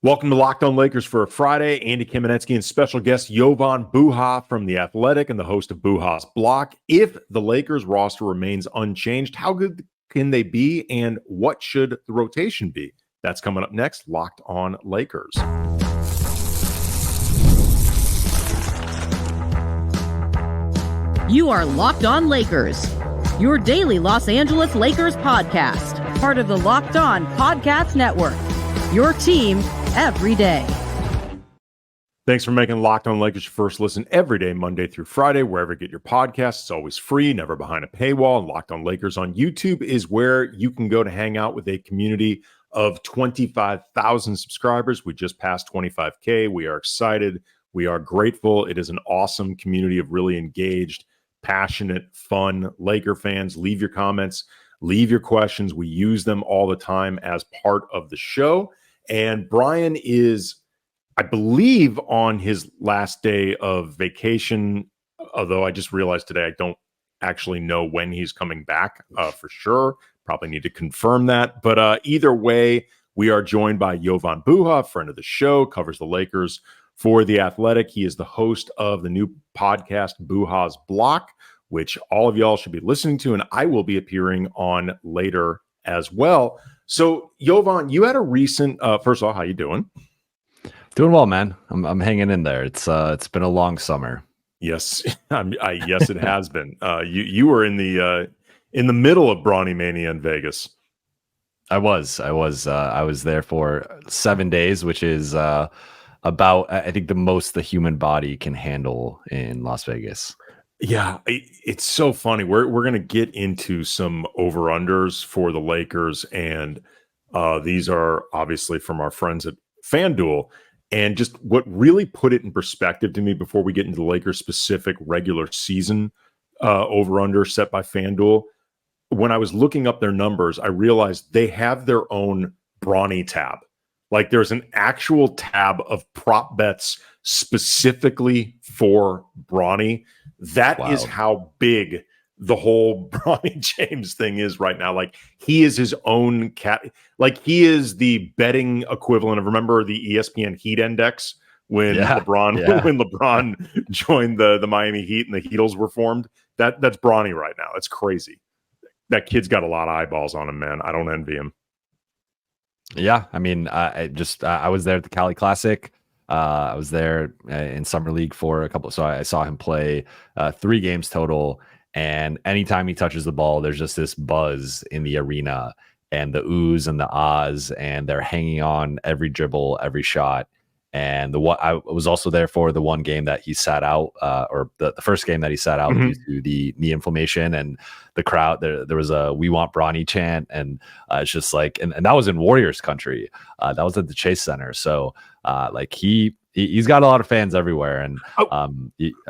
Welcome to Locked On Lakers for a Friday. Andy Kamenetsky and special guest Jovan Buha from The Athletic and the host of Buha's Block. If the Lakers roster remains unchanged, how good can they be and what should the rotation be? That's coming up next, Locked On Lakers. You are Locked On Lakers, your daily Los Angeles Lakers podcast, part of the Locked On Podcast Network, your team every day. Thanks for making Locked On Lakers your first listen every day, Monday through Friday, wherever you get your podcasts. It's always free, never behind a paywall. And Locked On Lakers on YouTube is where you can go to hang out with a community of 25,000 subscribers. We just passed 25K. We are excited. We are grateful. It is an awesome community of really engaged, passionate, fun Laker fans. Leave your comments, leave your questions. We use them all the time as part of the show. And Brian is, I believe, on his last day of vacation, although I just realized today I don't actually know when he's coming back for sure. Probably need to confirm that. But either way, we are joined by Jovan Buha, friend of the show, covers the Lakers for The Athletic. He is the host of the new podcast, Buha's Block, which all of y'all should be listening to, and I will be appearing on later as well. So, Jovan, you had a recent, first of all, how you doing? Doing well, man. I'm hanging in there. It's been a long summer. Yes, yes, it has been. You were in the middle of Bronny Mania in Vegas. I was there for 7 days, which is about, I think, the most the human body can handle in Las Vegas. Yeah, it's so funny. We're going to get into some over-unders for the Lakers, and these are obviously from our friends at FanDuel. And just what really put it in perspective to me before we get into the Lakers-specific regular season over-under set by FanDuel, when I was looking up their numbers, I realized they have their own Bronny tab. Like there's an actual tab of prop bets specifically for Bronny. That is how big the whole Bronny James thing is right now. Like he is his own cat. Like he is the betting equivalent of, remember the ESPN Heat Index when LeBron joined the Miami Heat and the Heatles were formed. That's Bronny right now. It's crazy. That kid's got a lot of eyeballs on him, man. I don't envy him. Yeah, I mean, I was there at the Cali Classic. I was there in summer league for a couple. So I saw him play 3 games total. And anytime he touches the ball, there's just this buzz in the arena and the oohs and the ahs, and they're hanging on every dribble, every shot. And I was also there for the one game that he sat out, or the first game that he sat out due to the knee inflammation, and the crowd there was a "We Want Bronny" chant, and it's just like, and that was in Warriors country. That was at the Chase Center, so like he's got a lot of fans everywhere, and I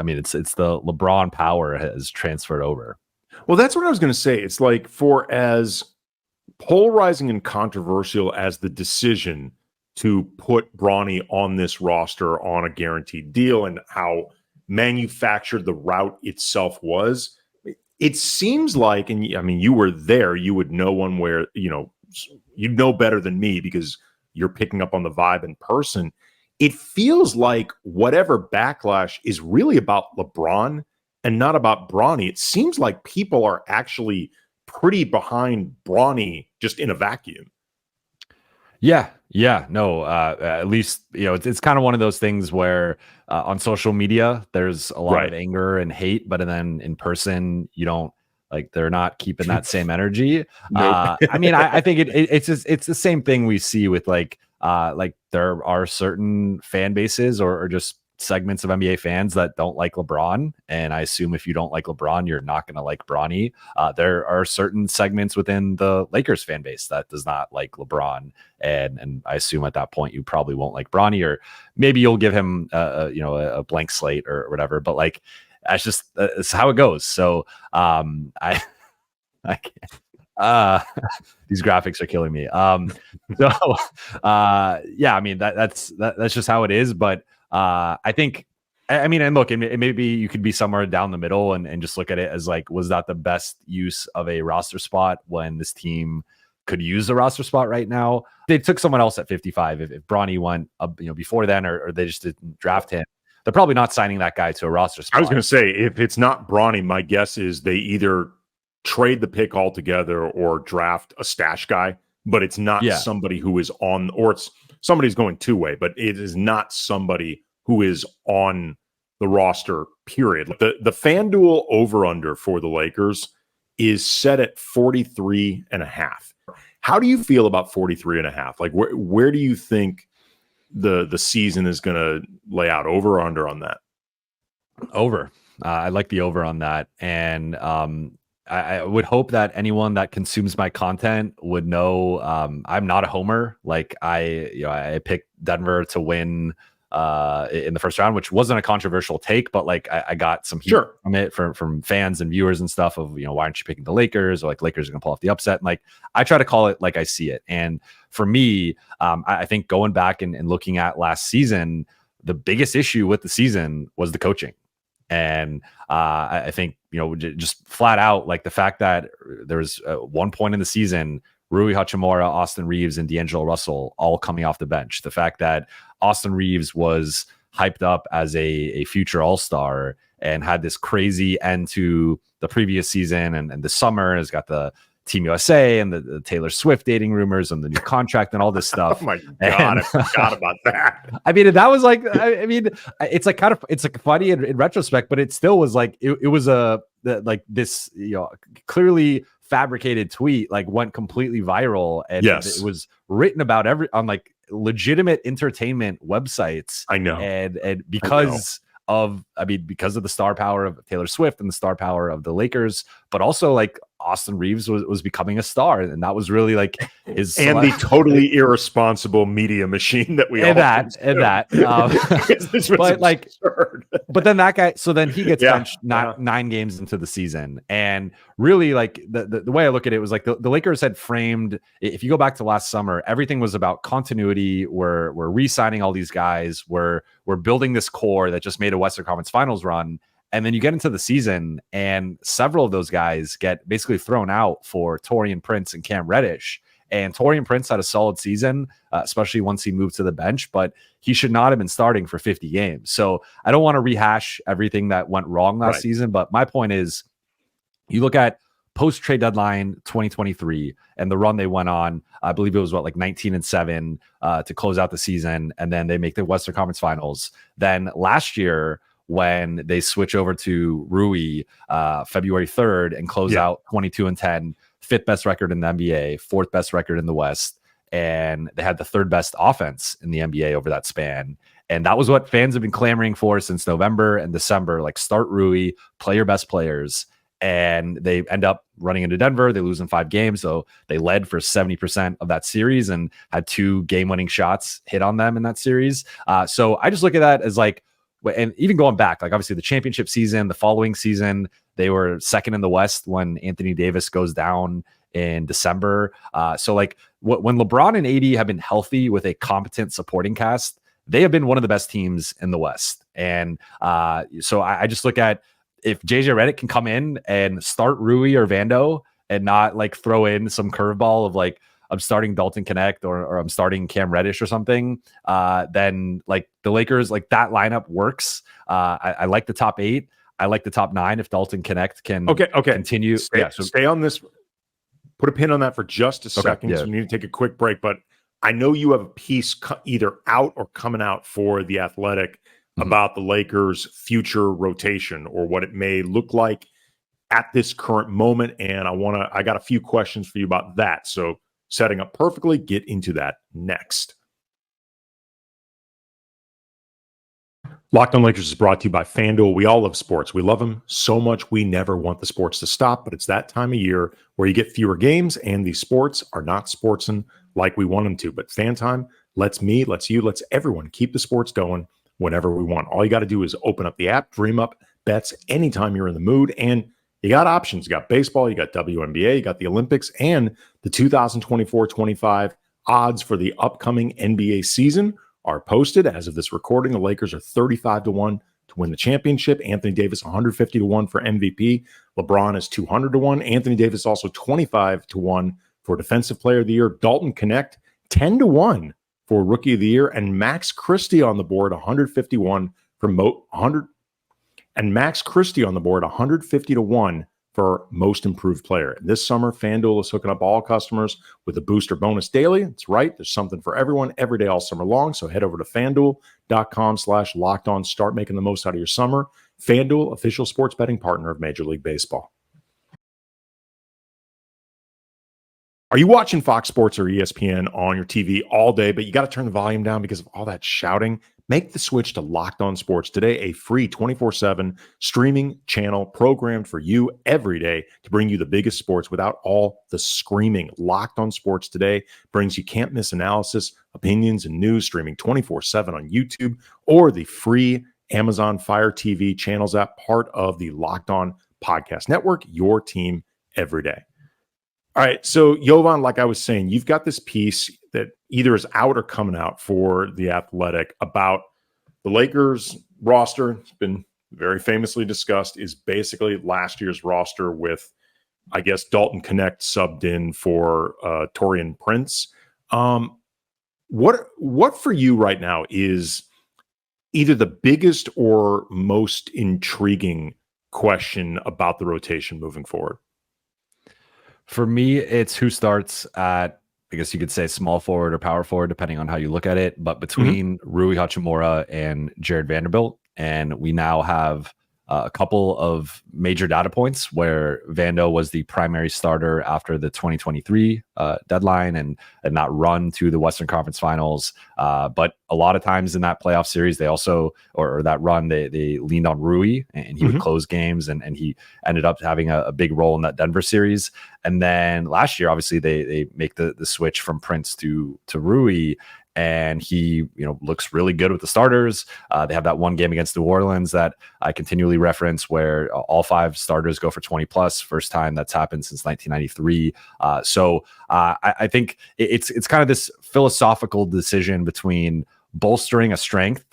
mean it's the LeBron power has transferred over. Well, that's what I was going to say. It's like, for as polarizing and controversial as the decision to put Bronny on this roster on a guaranteed deal and how manufactured the route itself was, it seems like, and I mean, you were there, you would know one where, you'd know better than me because you're picking up on the vibe in person. It feels like whatever backlash is really about LeBron and not about Bronny. It seems like people are actually pretty behind Bronny just in a vacuum. Yeah, no, at least, it's kind of one of those things where on social media, there's a lot of anger and hate, but then in person, you don't, like, they're not keeping that same energy. Nope. I mean, I think it's the same thing we see with like there are certain fan bases or just segments of NBA fans that don't like LeBron. And I assume if you don't like LeBron, you're not going to like Bronny. There are certain segments within the Lakers fan base that does not like LeBron. And I assume at that point, you probably won't like Bronny, or maybe you'll give him a blank slate or whatever. But like, it's how it goes. So I can't. These graphics are killing me. Yeah, I mean, that's just how it is. But I think, I mean, and look, maybe you could be somewhere down the middle and just look at it as like, was that the best use of a roster spot when this team could use a roster spot right now. They took someone else at 55. If Bronny went before then, or they just didn't draft him, they're probably not signing that guy to a roster spot. I was going to say, if it's not Bronny, my guess is they either trade the pick altogether or draft a stash guy, but it's not somebody who is on, or it's somebody's going two-way, but it is not somebody who is on the roster, period. The FanDuel over-under for the Lakers is set at 43.5. How do you feel about 43.5? Like, where do you think the season is going to lay out, over or under on that? Over. I like the over on that. And I would hope that anyone that consumes my content would know I'm not a homer. Like I picked Denver to win in the first round, which wasn't a controversial take, but like I got some heat from it from fans and viewers and stuff of, why aren't you picking the Lakers, or like Lakers are gonna pull off the upset? And like I try to call it like I see it. And for me, I think going back and looking at last season, the biggest issue with the season was the coaching. And I think, just flat out, like the fact that there was one point in the season, Rui Hachimura, Austin Reaves, and D'Angelo Russell all coming off the bench. The fact that Austin Reaves was hyped up as a future all-star and had this crazy end to the previous season and the summer, has got the Team USA and the Taylor Swift dating rumors and the new contract and all this stuff. Oh my God, I forgot about that. I mean, that was like, it's like kind of, it's like funny in retrospect, but it still was like, it was like this, clearly fabricated tweet, like went completely viral. And it was written about on like legitimate entertainment websites. I know. And because of the star power of Taylor Swift and the star power of the Lakers, but also like Austin Reaves was becoming a star, and that was really like his the totally irresponsible media machine that we but like absurd. But then that guy, so then he gets benched 9 games into the season, and really like the way I look at it was like the Lakers had framed, if you go back to last summer, everything was about continuity. We're re-signing all these guys, we're building this core that just made a Western Conference Finals run. And then you get into the season, and several of those guys get basically thrown out for Taurean Prince and Cam Reddish. And Taurean Prince had a solid season, especially once he moved to the bench, but he should not have been starting for 50 games. So I don't want to rehash everything that went wrong last season, but my point is, you look at post-trade deadline 2023 and the run they went on, I believe it was 19-7 to close out the season, and then they make the Western Conference Finals. Then last year, when they switch over to Rui February 3rd and close out 22-10, 5th best record in the NBA, 4th best record in the West, and they had the 3rd best offense in the NBA over that span. And that was what fans have been clamoring for since November and December, like start Rui, play your best players. And they end up running into Denver. They lose in 5 games. So they led for 70% of that series and had 2 game-winning shots hit on them in that series. So I just look at that as like, and even going back, like obviously the championship season, the following season, they were 2nd in the West when Anthony Davis goes down in December. So like when LeBron and AD have been healthy with a competent supporting cast, they have been one of the best teams in the West. And so I just look at, if JJ Redick can come in and start Rui or Vando and not like throw in some curveball of like, I'm starting Dalton Knecht or I'm starting Cam Reddish or something, then like the Lakers, like that lineup works. I like the top 8. I like the top 9 if Dalton Knecht can continue. Stay on this. Put a pin on that for just a second. So we need to take a quick break, but I know you have a piece either out or coming out for The Athletic about the Lakers' future rotation or what it may look like at this current moment. And I got a few questions for you about that. So setting up perfectly, get into that next. Locked On Lakers is brought to you by FanDuel. We all love sports. We love them so much we never want the sports to stop, but it's that time of year where you get fewer games and these sports are not sportsing like we want them to. But Fan Time lets me, lets you, lets everyone keep the sports going whenever we want. All you got to do is open up the app, dream up bets anytime you're in the mood, and you got options. You got baseball, you got WNBA, you got the Olympics, and the 2024-25 odds for the upcoming NBA season are posted. As of this recording, the Lakers are 35-1 to win the championship. Anthony Davis 150-1 for MVP. LeBron is 200-1. Anthony Davis also 25-1 for Defensive Player of the Year. Dalton Knecht, 10-1 for Rookie of the Year. And Max Christie on the board, 151 for 100. And Max Christie on the board, 150-1 for Most Improved Player. This summer, FanDuel is hooking up all customers with a booster bonus daily. That's right. There's something for everyone every day all summer long. So head over to FanDuel.com/lockedon. Start making the most out of your summer. FanDuel, official sports betting partner of Major League Baseball. Are you watching Fox Sports or ESPN on your TV all day, but you got to turn the volume down because of all that shouting? Make the switch to Locked On Sports today, a free 24/7 streaming channel programmed for you every day to bring you the biggest sports without all the screaming. Locked On Sports today brings you can't miss analysis, opinions, and news streaming 24/7 on YouTube or the free Amazon Fire TV channels app, part of the Locked On Podcast Network, your team every day. All right, so Jovan, like I was saying, you've got this piece that either is out or coming out for The Athletic about the Lakers roster. It's been very famously discussed, is basically last year's roster with, I guess, Dalton Knecht subbed in for Taurean Prince. What for you right now is either the biggest or most intriguing question about the rotation moving forward? For me, it's who starts at, I guess you could say, small forward or power forward, depending on how you look at it. But between Rui Hachimura and Jarred Vanderbilt, and we now have a couple of major data points where Vando was the primary starter after the 2023 deadline and not run to the Western Conference Finals. But a lot of times in that playoff series, they also, or that run, they leaned on Rui, and he would close games, and he ended up having a big role in that Denver series. And then last year, obviously, they make the switch from Prince to Rui, and he, looks really good with the starters. They have that one game against New Orleans that I continually reference where all 5 starters go for 20 plus. First time that's happened since 1993. So I think it's kind of this philosophical decision between bolstering a strength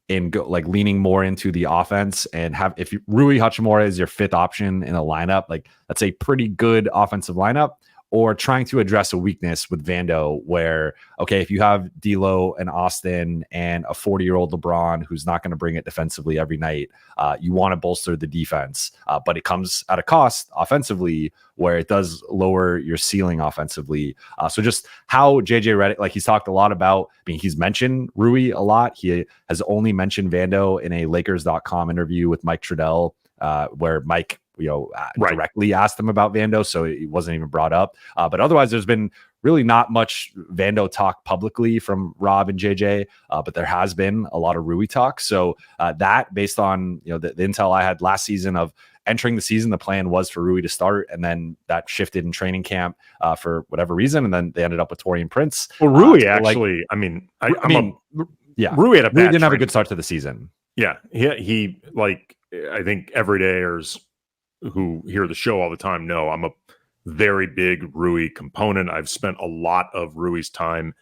and leaning more into the offense, and if Rui Hachimura is your 5th option in a lineup, that's a pretty good offensive lineup. Or trying to address a weakness with Vando where, okay, if you have D'Lo and Austin and a 40-year-old LeBron who's not going to bring it defensively every night, you want to bolster the defense, but it comes at a cost offensively where it does lower your ceiling offensively. So just how JJ Redick, he's talked a lot about, he's mentioned Rui a lot. He has only mentioned Vando in a Lakers.com interview with Mike Trudell, where Mike directly asked him about Vando, so it wasn't even brought up. But otherwise, there's been really not much Vando talk publicly from Rob and JJ, but there has been a lot of Rui talk. So that, based on the intel I had last season of entering the season, the plan was for Rui to start, and then that shifted in training camp for whatever reason, and then they ended up with Taurean Prince. Well, Rui actually, Rui had Rui didn't have a good start to the season. Yeah, he I think everydayers who hear the show all the time know I'm a very big Rui component. I've spent a lot of Rui's time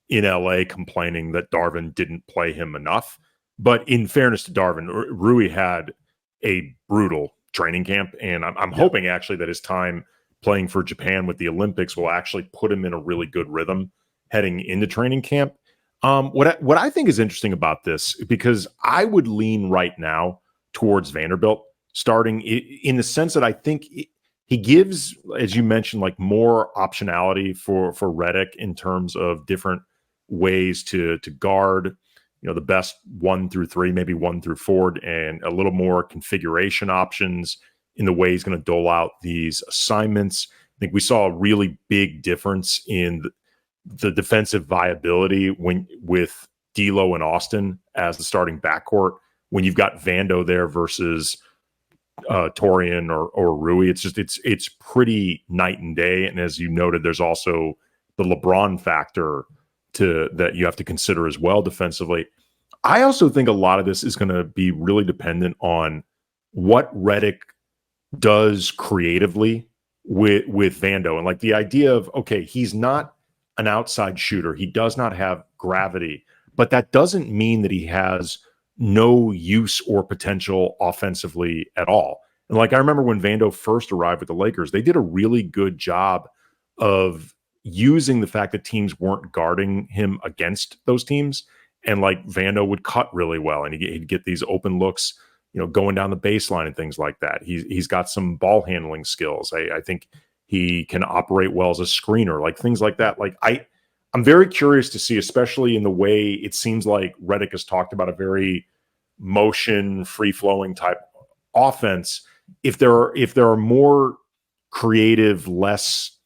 in LA complaining that Darvin didn't play him enough. But in fairness to Darvin, Rui had a brutal training camp, and I'm hoping actually that his time playing for Japan with the Olympics will actually put him in a really good rhythm heading into training camp. What I think is interesting about this, because I would lean right now towards Vanderbilt starting, in the sense that I think he gives, as you mentioned, more optionality for Redick in terms of different ways to guard, the best 1 through 3, maybe 1 through 4, and a little more configuration options in the way he's going to dole out these assignments. I think we saw a really big difference in the defensive viability with D'Lo and Austin as the starting backcourt when you've got Vando there versus Taurean or Rui. It's pretty night and day. And as you noted, there's also the LeBron factor that you have to consider as well defensively. I also think a lot of this is going to be really dependent on what Redick does creatively with Vando, and the idea of, okay, he's not an outside shooter, he does not have gravity, but that doesn't mean that he has no use or potential offensively at all. And I remember when Vando first arrived with the Lakers, they did a really good job of using the fact that teams weren't guarding him against those teams. And like Vando would cut really well, and he'd get these open looks, going down the baseline and things like that. He's got some ball handling skills. I think he can operate well as a screener, like things like that. Like I'm very curious to see, especially in the way it seems like Redick has talked about a very motion, free-flowing type offense. If there are more creative, less,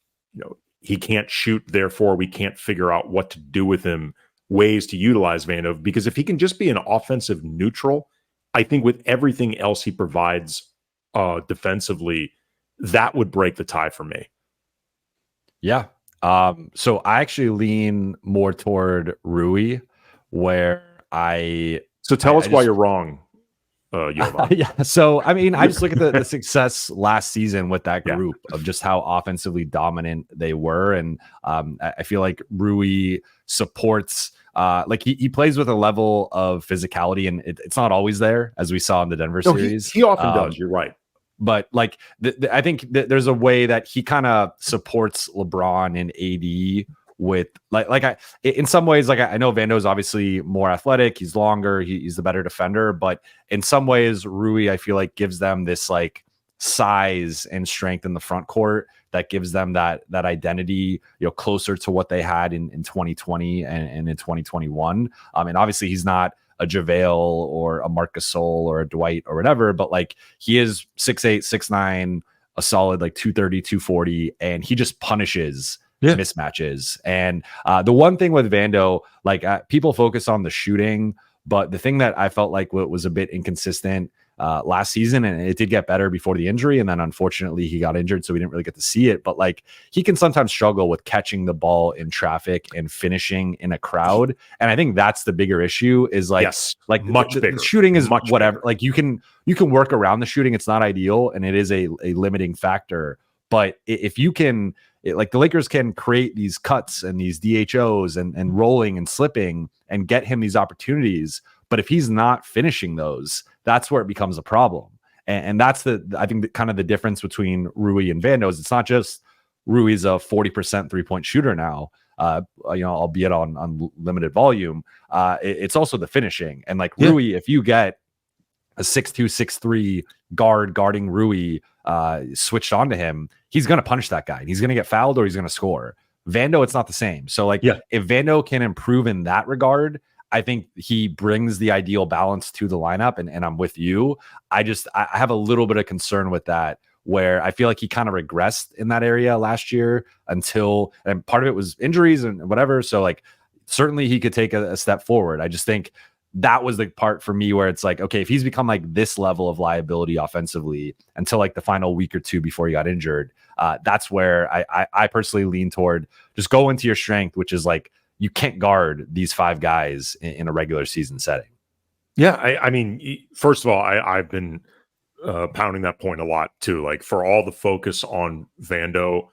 he can't shoot, therefore we can't figure out what to do with him, ways to utilize Vando, because if he can just be an offensive neutral, I think with everything else he provides defensively, that would break the tie for me. Yeah. So I actually lean more toward Rui, where So tell us why you're wrong, Jovan. Yeah. So, I mean, I just look at the success last season with that group of just how offensively dominant they were. And I feel like Rui supports, like he plays with a level of physicality, and it's not always there, as we saw in the Denver series. He often does. You're right. But like, I think there's a way that he kind of supports LeBron and AD with in some ways, like I know Vando is obviously more athletic. He's longer. He's the better defender. But in some ways, Rui, I feel like, gives them this like size and strength in the front court that gives them that identity, closer to what they had in 2020 and in 2021. And obviously he's not a JaVale or a Marc Gasol or a Dwight or whatever, but like he is 6'8", 6'9", a solid like 230, 240, and he just punishes mismatches. And the one thing with Vando, like people focus on the shooting, but the thing that I felt like was a bit inconsistent last season, and it did get better before the injury, and then unfortunately he got injured, so we didn't really get to see it, but like he can sometimes struggle with catching the ball in traffic and finishing in a crowd. And I think that's the bigger issue, is like much bigger. The shooting is much whatever bigger. Like you can work around the shooting. It's not ideal, and it is a limiting factor, but if you can, like the Lakers can create these cuts and these DHOs and rolling and slipping and get him these opportunities, but if he's not finishing those, that's where it becomes a problem. And that's I think kind of the difference between Rui and Vando is it's not just Rui's a 40% 3-point shooter now, albeit on limited volume. It's also the finishing. And like Rui, if you get a 6'2", 6'3" guarding Rui switched onto him, he's going to punish that guy. He's going to get fouled or he's going to score. Vando, it's not the same. So like if Vando can improve in that regard, I think he brings the ideal balance to the lineup, and I'm with you. I have a little bit of concern with that, where I feel like he kind of regressed in that area last year and part of it was injuries and whatever. So like certainly he could take a step forward. I just think that was the part for me where it's like, okay, if he's become like this level of liability offensively until like the final week or two before he got injured, that's where I personally lean toward just go into your strength, which is like, you can't guard these five guys in a regular season setting. Yeah, I mean, first of all, I've been pounding that point a lot too. Like for all the focus on Vando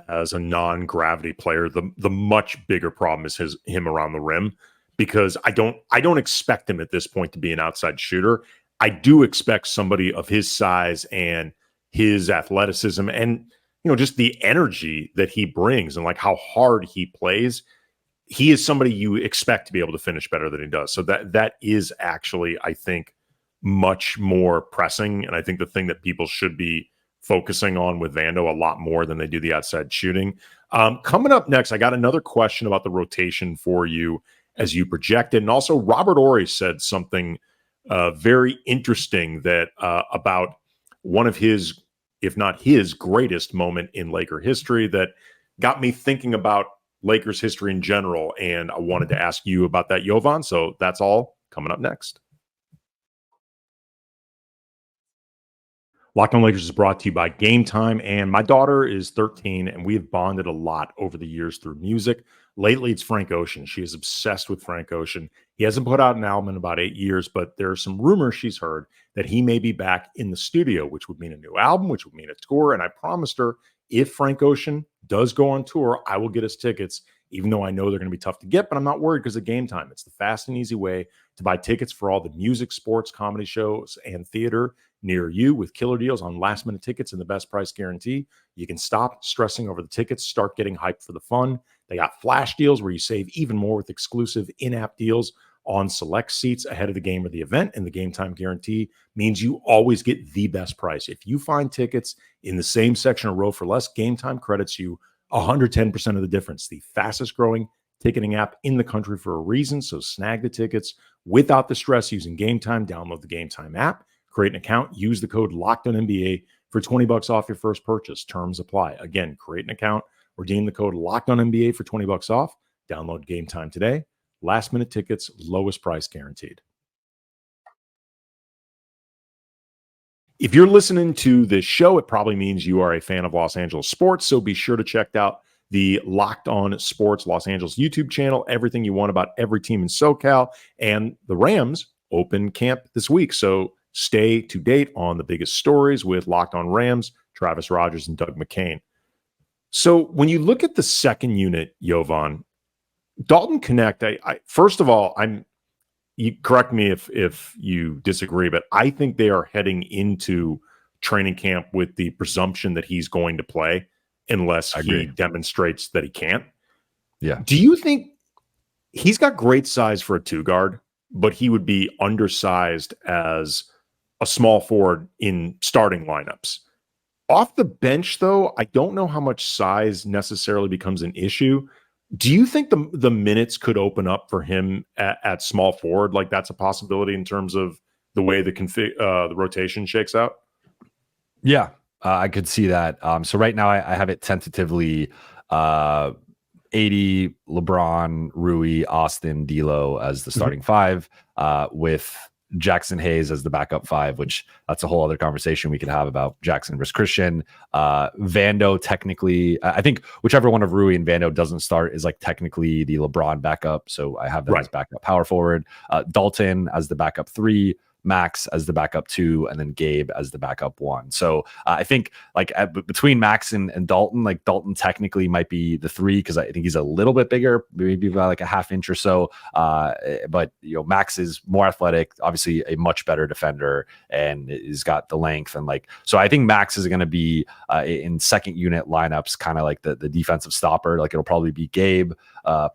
as a non-gravity player, the much bigger problem is him around the rim, because I don't expect him at this point to be an outside shooter. I do expect somebody of his size and his athleticism and just the energy that he brings and like how hard he plays. He is somebody you expect to be able to finish better than he does. So that is actually, I think, much more pressing. And I think the thing that people should be focusing on with Vando a lot more than they do the outside shooting. Coming up next, I got another question about the rotation for you as you projected. And also Robert Horry said something very interesting that about one of his, if not his greatest moment in Laker history, that got me thinking about Lakers history in general, and I wanted to ask you about that, Jovan. So that's all coming up next. Locked On Lakers is brought to you by Game Time, and my daughter is 13, and we have bonded a lot over the years through music. Lately, it's Frank Ocean. She is obsessed with Frank Ocean. He hasn't put out an album in about 8 years, but there are some rumors she's heard that he may be back in the studio, which would mean a new album, which would mean a tour, and I promised her if Frank Ocean does go on tour, I will get us tickets even though I know they're going to be tough to get, but I'm not worried because of Game Time. It's the fast and easy way to buy tickets for all the music, sports, comedy shows, and theater near you with killer deals on last-minute tickets and the best price guarantee. You can stop stressing over the tickets, start getting hyped for the fun. They got flash deals where you save even more with exclusive in-app deals on select seats ahead of the game or the event, and the Game Time guarantee means you always get the best price. If you find tickets in the same section or row for less, Game Time credits you 110% of the difference. The fastest growing ticketing app in the country for a reason, so snag the tickets without the stress using Game Time. Download the Game Time app, create an account, use the code LOCKEDONNBA for $20 off your first purchase. Terms apply. Again, create an account, redeem the code LOCKEDONNBA for $20 off. Download Game Time today. Last minute tickets, lowest price guaranteed. If you're listening to this show, it probably means you are a fan of Los Angeles sports. So be sure to check out the Locked On Sports Los Angeles YouTube channel. Everything you want about every team in SoCal. And the Rams open camp this week. So stay to date on the biggest stories with Locked On Rams, Travis Rogers, and Doug McCain. So when you look at the second unit, Jovan, Dalton Knecht, I first of all, you correct me if you disagree, but I think they are heading into training camp with the presumption that he's going to play unless he demonstrates that he can't. Yeah. Do you think he's got great size for a two guard, but he would be undersized as a small forward in starting lineups? Off the bench, though, I don't know how much size necessarily becomes an issue. Do you think the minutes could open up for him at small forward? Like that's a possibility in terms of the way the rotation shakes out? Yeah, I could see that. So right now I have it tentatively 80 LeBron, Rui, Austin, D'Lo as the starting five, with Jaxson Hayes as the backup five, which that's a whole other conversation we could have about Jackson versus Christian. Vando, technically, I think whichever one of Rui and Vando doesn't start is like technically the LeBron backup. So I have that as backup power forward. Dalton as the backup three, Max as the backup two, and then Gabe as the backup one. So I think like between Max and Dalton, like Dalton technically might be the three because I think he's a little bit bigger, maybe by like a half inch or so. But Max is more athletic, obviously a much better defender, and he's got the length and like. So I think Max is going to be in second unit lineups, kind of like the defensive stopper. Like it'll probably be Gabe,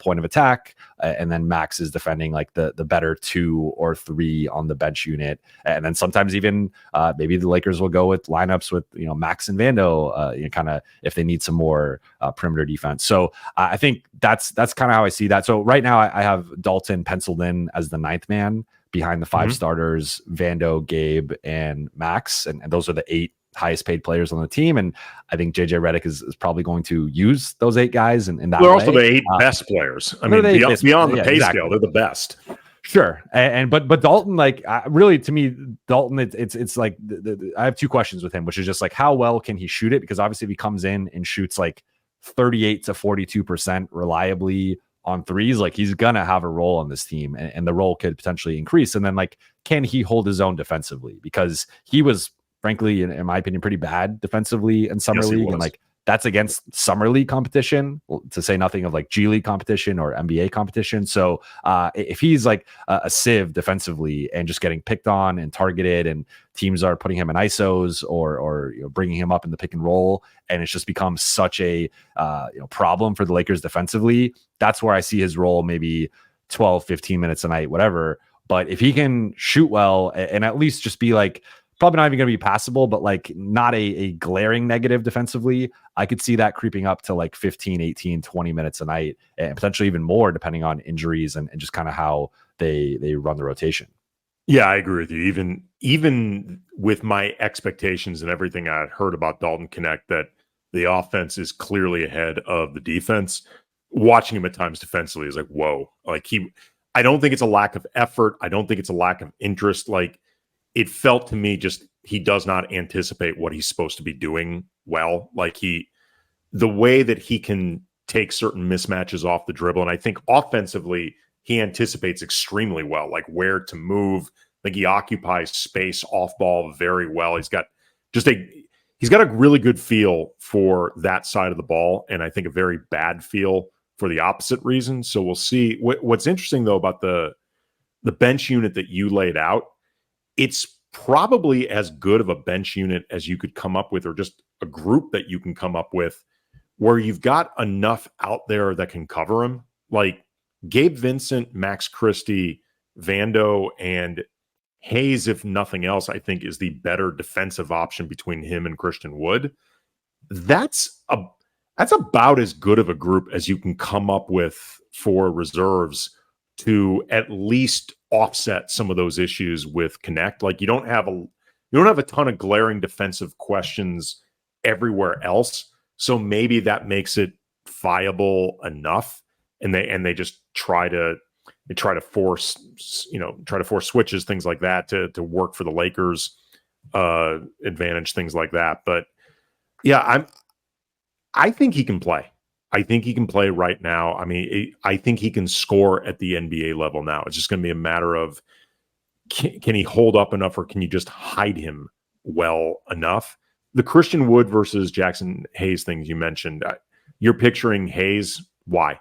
point of attack, and then Max is defending like the better 2 or 3 on the bench unit. And then sometimes even maybe the Lakers will go with lineups with Max and Vando, kind of if they need some more perimeter defense. So I think that's kind of how I see that. So right now I have Dalton penciled in as the 9th man behind the 5 starters: Vando, Gabe, and Max, and those are the 8 highest paid players on the team. And I think JJ Redick is probably going to use those 8 guys in that they're way. Also the 8 best players. I mean, beyond the pay scale, they're the best. Sure. But Dalton, like really to me, Dalton, it's like I have 2 questions with him, which is just like how well can he shoot it? Because obviously if he comes in and shoots like 38 to 42% reliably on threes, like he's gonna have a role on this team, and the role could potentially increase. And then like, can he hold his own defensively? Because he was frankly, in my opinion, pretty bad defensively in summer league, and like that's against summer league competition, to say nothing of like G League competition or NBA competition. So if he's like a sieve defensively and just getting picked on and targeted, and teams are putting him in ISOs or bringing him up in the pick and roll, and it's just become such a problem for the Lakers defensively, that's where I see his role maybe 12, 15 minutes a night, whatever. But if he can shoot well and at least just be like, probably not even going to be passable, but like not a glaring negative defensively, I could see that creeping up to like 15, 18, 20 minutes a night, and potentially even more depending on injuries and just kind of how they run the rotation. Yeah, I agree with you. Even with my expectations and everything I had heard about Dalton Knecht, that the offense is clearly ahead of the defense, watching him at times defensively is like, whoa. Like I don't think it's a lack of effort. I don't think it's a lack of interest. Like, it felt to me just he does not anticipate what he's supposed to be doing well. Like the way that he can take certain mismatches off the dribble. And I think offensively, he anticipates extremely well, like where to move. Like he occupies space off ball very well. He's got a really good feel for that side of the ball. And I think a very bad feel for the opposite reason. So we'll see. What's interesting though about the bench unit that you laid out, it's probably as good of a bench unit as you could come up with, or just a group that you can come up with where you've got enough out there that can cover him. Like Gabe Vincent, Max Christie, Vando, and Hayes, if nothing else, I think is the better defensive option between him and Christian Wood. That's about as good of a group as you can come up with for reserves to at least offset some of those issues with Knecht. Like you don't have a ton of glaring defensive questions everywhere else. So maybe that makes it viable enough. And they just try to force switches, things like that to work for the Lakers advantage, things like that. But yeah, I think he can play. I think he can play right now. I mean, I think he can score at the NBA level now. It's just going to be a matter of can he hold up enough, or can you just hide him well enough? The Christian Wood versus Jaxson Hayes things you mentioned, you're picturing Hayes. Why?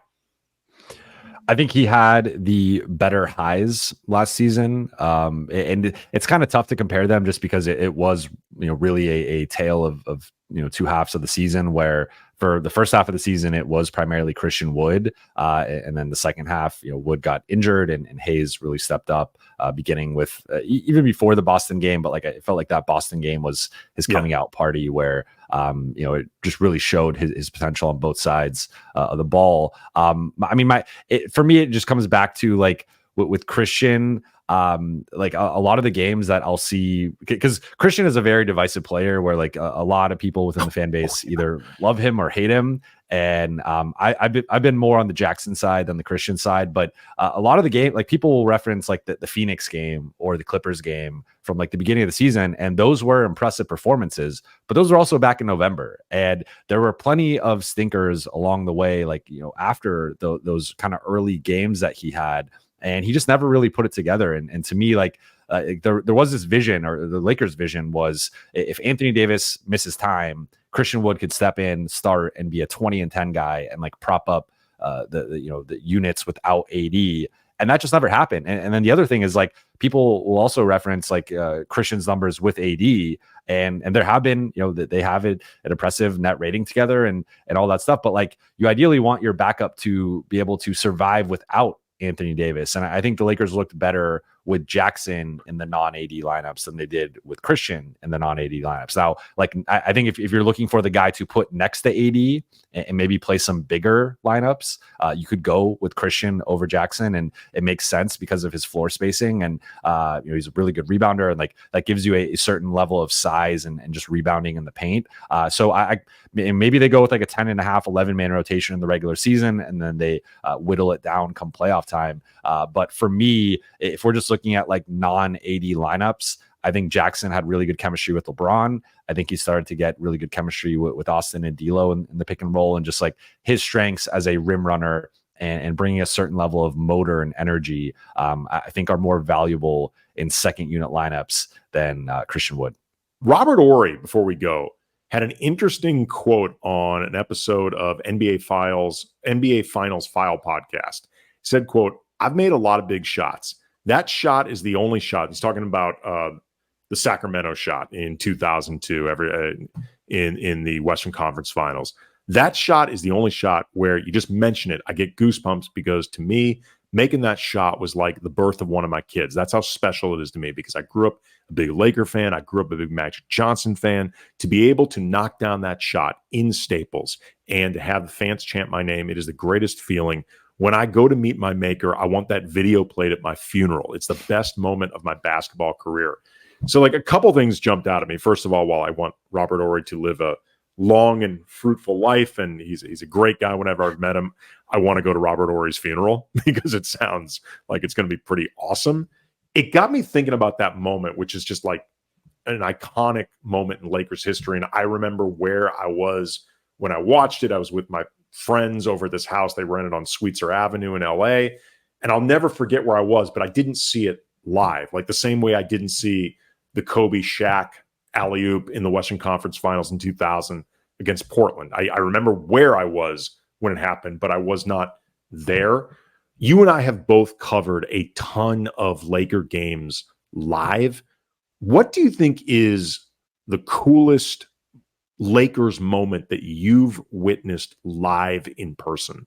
I think he had the better highs last season. And it's kind of tough to compare them just because it was, really a tale of two halves of the season, where for the first half of the season, it was primarily Christian Wood. And then the second half, Wood got injured and Hayes really stepped up, beginning with even before the Boston game. But I felt like that Boston game was his coming out party where, it just really showed his potential on both sides of the ball. For me, it just comes back to with Christian, a lot of the games that I'll see, because Christian is a very divisive player where a lot of people within the fan base either love him or hate him. And I've been more on the Jaxson side than the Christian side, but a lot of the game, people will reference the Phoenix game or the Clippers game from the beginning of the season. And those were impressive performances, but those were also back in November. And there were plenty of stinkers along the way, after those kind of early games that he had. And he just never really put it together. And to me, there was this vision, or the Lakers' vision was, if Anthony Davis misses time, Christian Wood could step in, start, and be a 20-10 guy and prop up the units without AD. And that just never happened. And then the other thing is people will also reference Christian's numbers with AD, and there have been, they have an impressive net rating together and all that stuff. But you ideally want your backup to be able to survive without Anthony Davis. And I think the Lakers looked better with Jaxson in the non-AD lineups than they did with Christian in the non-AD lineups. Now, I think if you're looking for the guy to put next to AD and maybe play some bigger lineups, you could go with Christian over Jaxson, and it makes sense because of his floor spacing. And he's a really good rebounder, and that gives you a certain level of size and just rebounding in the paint. So maybe they go with a 10.5, 11-man rotation in the regular season, and then they whittle it down come playoff time. But for me, if we're just looking at non-AD lineups, I think Jaxson had really good chemistry with LeBron. I think he started to get really good chemistry with Austin and D'Lo in the pick and roll, and just his strengths as a rim runner and bringing a certain level of motor and energy, I think are more valuable in second unit lineups than Christian Wood. Robert Horry, before we go, had an interesting quote on an episode of NBA Finals File podcast. He said, quote, "I've made a lot of big shots. That shot is the only shot." He's talking about the Sacramento shot in 2002 in the Western Conference Finals. "That shot is the only shot where you just mention it, I get goosebumps, because to me, making that shot was like the birth of one of my kids. That's how special it is to me, because I grew up a big Laker fan. I grew up a big Magic Johnson fan. To be able to knock down that shot in Staples and to have the fans chant my name, it is the greatest feeling. When I go to meet my maker, I want that video played at my funeral. It's the best moment of my basketball career." So a couple things jumped out at me. First of all, while I want Robert Horry to live a long and fruitful life, and he's a great guy whenever I've met him, I want to go to Robert Horry's funeral because it sounds like it's going to be pretty awesome. It got me thinking about that moment, which is just an iconic moment in Lakers history. And I remember where I was when I watched it. I was with my friends over at this house they rented on Sweetser Avenue in LA. And I'll never forget where I was, but I didn't see it live. The same way I didn't see the Kobe Shaq alley-oop in the Western Conference Finals in 2000 against Portland. I remember where I was when it happened, but I was not there. You and I have both covered a ton of Laker games live. What do you think is the coolest Lakers moment that you've witnessed live in person?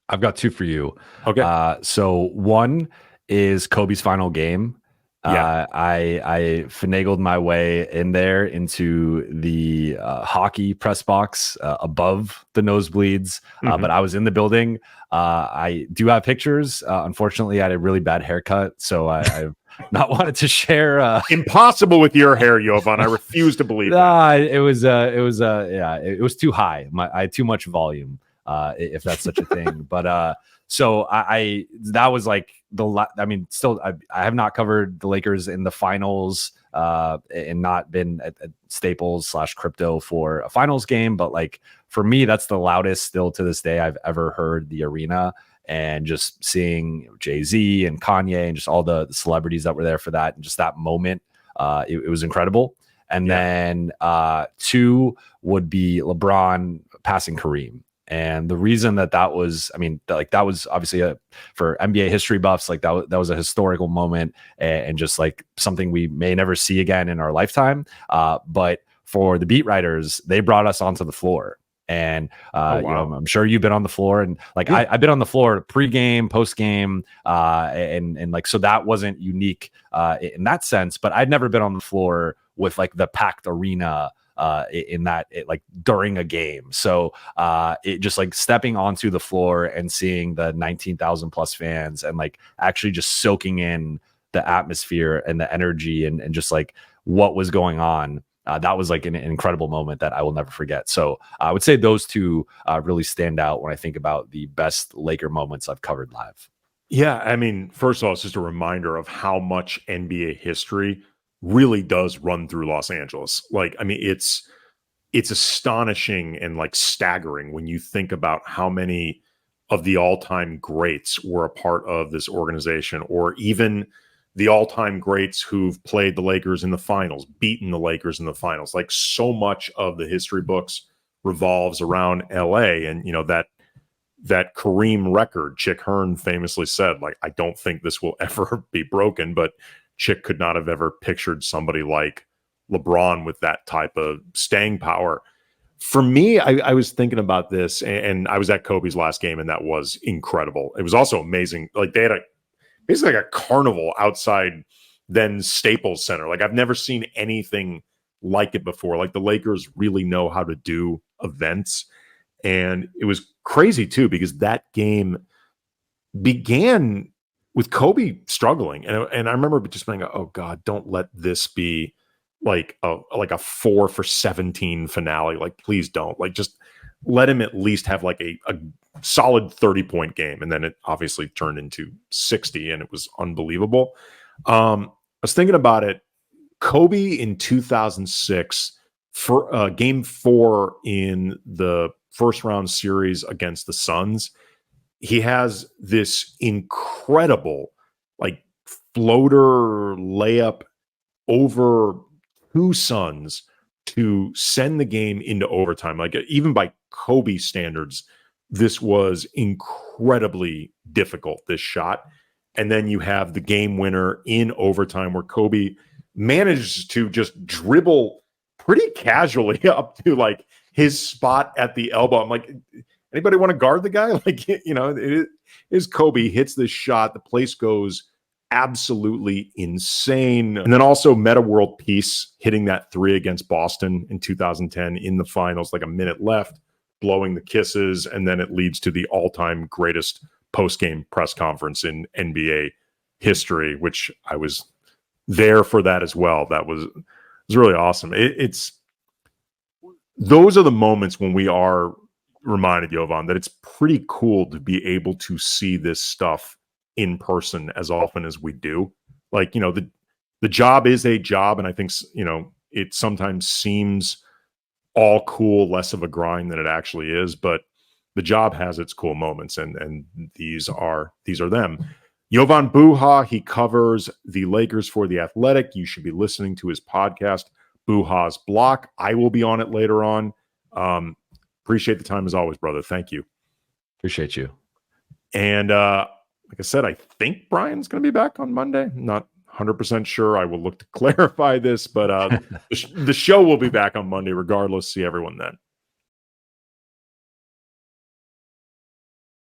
I've got two for you. Okay. So one is Kobe's final game. Yeah. I finagled my way in there into the hockey press box above the nosebleeds, but I was in the building. I do have pictures. Unfortunately, I had a really bad haircut, so I've not wanted to share. Impossible with your hair, Jovan. I refuse to believe that. It was too high. I had too much volume, if that's such a thing. But so I that was like still I have not covered the Lakers in the finals and not been at Staples / Crypto for a finals game. But like for me, that's the loudest still to this day I've ever heard the arena. And just seeing Jay-Z and Kanye and just all the celebrities that were there for that and just that moment, it was incredible. And then two would be LeBron passing Kareem. And the reason that was, that was obviously for NBA history buffs, like that was a historical moment and just like something we may never see again in our lifetime. But for the beat writers, they brought us onto the floor. And I'm sure you've been on the floor, and like I've been on the floor pregame, postgame, and like so that wasn't unique in that sense. But I'd never been on the floor with like the packed arena like during a game. So it just like stepping onto the floor and seeing the 19,000 plus fans and like actually just soaking in the atmosphere and the energy and just like what was going on. That was like an incredible moment that I will never forget. So I would say those two really stand out when I think about the best Laker moments I've covered live. Yeah, I mean, first of all, it's just a reminder of how much NBA history really does run through Los Angeles. Like, I mean, it's astonishing and like staggering when you think about how many of the all-time greats were a part of this organization, or even the all-time greats who've played the Lakers in the finals, beaten the Lakers in the finals. Like so much of the history books revolves around LA. And, you know, that Kareem record, Chick Hearn famously said, like, I don't think this will ever be broken, but Chick could not have ever pictured somebody like LeBron with that type of staying power. For me, I was thinking about this, and I was at Kobe's last game, and that was incredible. It was also amazing. Like they had basically like a carnival outside then Staples Center. Like I've never seen anything like it before. Like the Lakers really know how to do events. And it was crazy too, because that game began with Kobe struggling. And I remember just being, oh God, don't let this be like a 4 for 17 finale. Like, please don't. Like, just let him at least have like a solid 30-point game. And then it obviously turned into 60, and it was unbelievable. I was thinking about it. Kobe in 2006 for game 4 in the first round series against the Suns, he has this incredible like floater layup over 2 Suns to send the game into overtime. Like even by Kobe standards, this was incredibly difficult, this shot. And then you have the game winner in overtime where Kobe manages to just dribble pretty casually up to like his spot at the elbow. I'm like, anybody want to guard the guy? Like, you know, it is Kobe hits this shot. The place goes absolutely insane. And then also Meta World Peace hitting that 3 against Boston in 2010 in the finals, like a minute left, blowing the kisses. And then it leads to the all-time greatest post-game press conference in NBA history, which I was there for that as well. That was really awesome. It's those are the moments when we are reminded, Jovan, that it's pretty cool to be able to see this stuff in person as often as we do. Like, you know, the job is a job, and I think, you know, it sometimes seems all cool, less of a grind than it actually is, but the job has its cool moments, and these are them. Jovan Buha, he covers the Lakers for The Athletic. You should be listening to his podcast, Buha's Block. I will be on it later on. Appreciate the time as always, brother. Thank you. Appreciate you. And like I said, I think Brian's going to be back on Monday. Not 100% sure. I will look to clarify this, but the show will be back on Monday regardless. See everyone then.